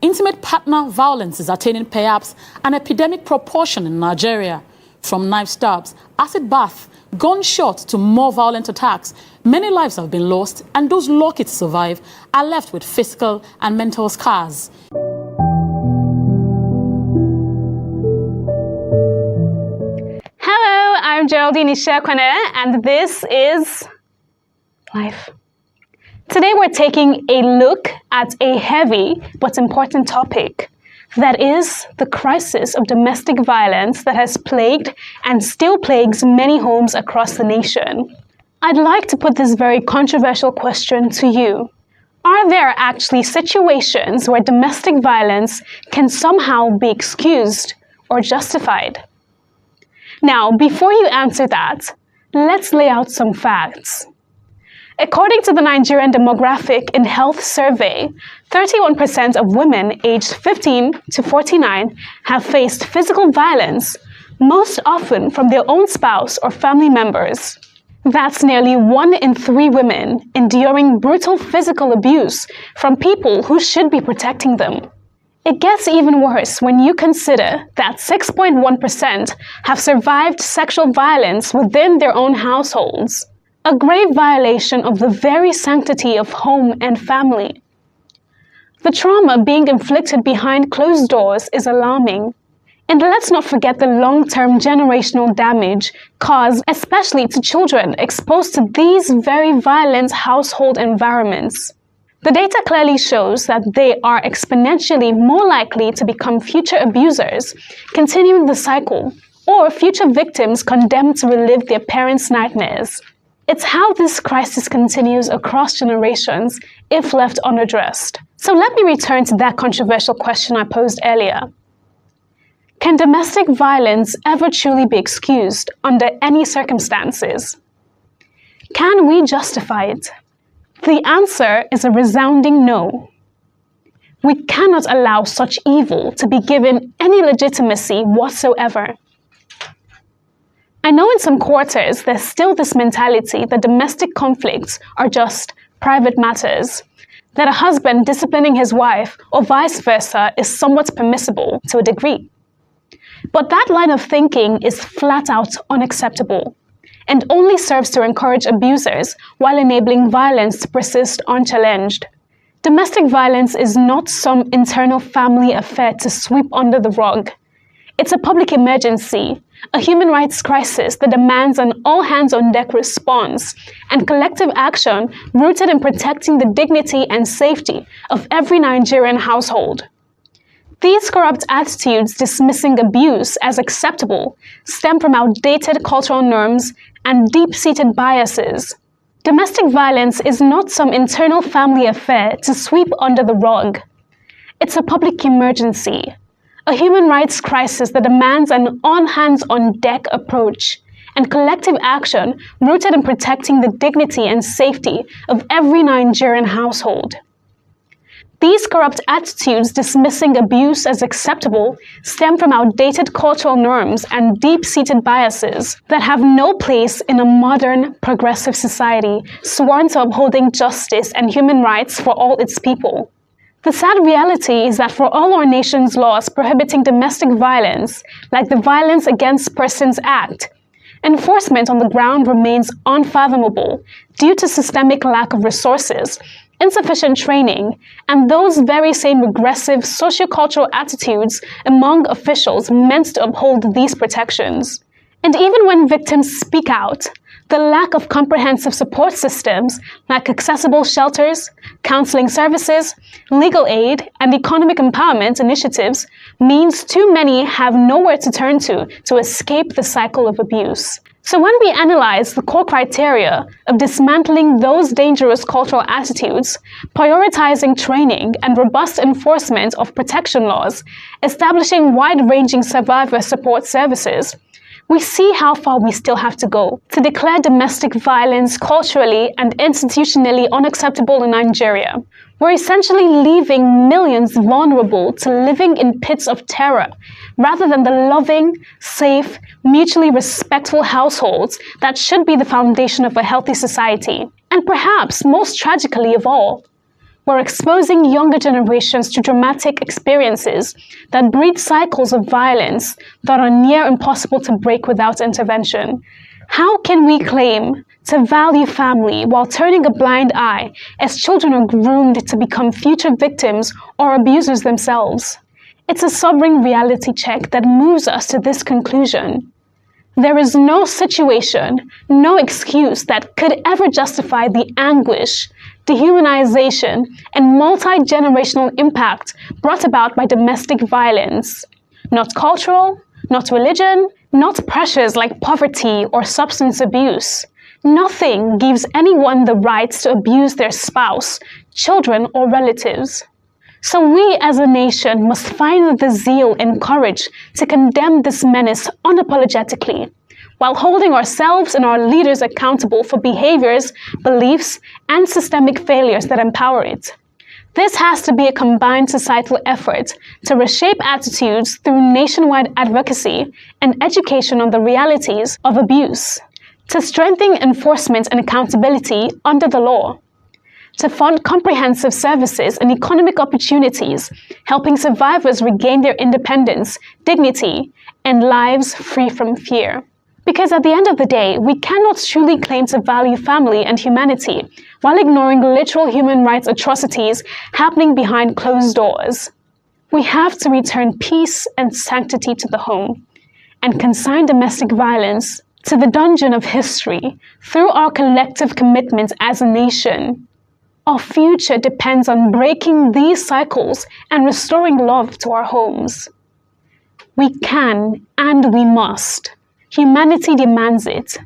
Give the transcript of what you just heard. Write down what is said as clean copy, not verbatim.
Intimate partner violence is attaining perhaps an epidemic proportion in Nigeria. From knife stabs, acid bath, gunshot to more violent attacks, many lives have been lost, and those lucky to survive are left with physical and mental scars. Hello, I'm Geraldine Ishiekwene, and this is Life. Today we're taking a look at a heavy but important topic, that is the crisis of domestic violence that has plagued and still plagues many homes across the nation. I'd like to put this very controversial question to you. Are there actually situations where domestic violence can somehow be excused or justified? Now, before you answer that, let's lay out some facts. According to the Nigerian Demographic and Health Survey, 31% of women aged 15 to 49 have faced physical violence, most often from their own spouse or family members. That's nearly 1 in 3 women enduring brutal physical abuse from people who should be protecting them. It gets even worse when you consider that 6.1% have survived sexual violence within their own households, a grave violation of the very sanctity of home and family. The trauma being inflicted behind closed doors is alarming. And let's not forget the long-term generational damage caused especially to children exposed to these very violent household environments. The data clearly shows that they are exponentially more likely to become future abusers, continuing the cycle, or future victims condemned to relive their parents' nightmares. It's how this crisis continues across generations if left unaddressed. So let me return to that controversial question I posed earlier. Can domestic violence ever truly be excused under any circumstances? Can we justify it? The answer is a resounding no. We cannot allow such evil to be given any legitimacy whatsoever. I know in some quarters there's still this mentality that domestic conflicts are just private matters, that a husband disciplining his wife or vice versa is somewhat permissible to a degree. But that line of thinking is flat out unacceptable and only serves to encourage abusers while enabling violence to persist unchallenged. Domestic violence is not some internal family affair to sweep under the rug. It's a public emergency, a human rights crisis that demands an all-hands-on-deck response and collective action rooted in protecting the dignity and safety of every Nigerian household. These corrupt attitudes dismissing abuse as acceptable stem from outdated cultural norms and deep-seated biases. Domestic violence is not some internal family affair to sweep under the rug. It's a public emergency, a human rights crisis that demands an all-hands-on-deck approach and collective action rooted in protecting the dignity and safety of every Nigerian household. These corrupt attitudes dismissing abuse as acceptable stem from outdated cultural norms and deep-seated biases that have no place in a modern, progressive society sworn to upholding justice and human rights for all its people. The sad reality is that for all our nation's laws prohibiting domestic violence, like the Violence Against Persons Act, enforcement on the ground remains unfathomable due to systemic lack of resources, insufficient training, and those very same regressive sociocultural attitudes among officials meant to uphold these protections. And even when victims speak out, the lack of comprehensive support systems like accessible shelters, counseling services, legal aid, and economic empowerment initiatives means too many have nowhere to turn to escape the cycle of abuse. So when we analyze the core criteria of dismantling those dangerous cultural attitudes, prioritizing training and robust enforcement of protection laws, establishing wide-ranging survivor support services, we see how far we still have to go to declare domestic violence culturally and institutionally unacceptable in Nigeria. We're essentially leaving millions vulnerable to living in pits of terror, rather than the loving, safe, mutually respectful households that should be the foundation of a healthy society. And perhaps most tragically of all, We're exposing younger generations to dramatic experiences that breed cycles of violence that are near impossible to break without intervention. How can we claim to value family while turning a blind eye as children are groomed to become future victims or abusers themselves? It's a sobering reality check that moves us to this conclusion. There is no situation, no excuse that could ever justify the anguish, dehumanization, and multi-generational impact brought about by domestic violence. Not cultural, not religion, not pressures like poverty or substance abuse. Nothing gives anyone the right to abuse their spouse, children, or relatives. So we as a nation must find the zeal and courage to condemn this menace unapologetically, while holding ourselves and our leaders accountable for behaviors, beliefs, and systemic failures that empower it. This has to be a combined societal effort to reshape attitudes through nationwide advocacy and education on the realities of abuse, to strengthen enforcement and accountability under the law, to fund comprehensive services and economic opportunities, helping survivors regain their independence, dignity, and lives free from fear. Because at the end of the day, we cannot truly claim to value family and humanity while ignoring literal human rights atrocities happening behind closed doors. We have to return peace and sanctity to the home and consign domestic violence to the dungeon of history through our collective commitment as a nation. Our future depends on breaking these cycles and restoring love to our homes. We can and we must. Humanity demands it.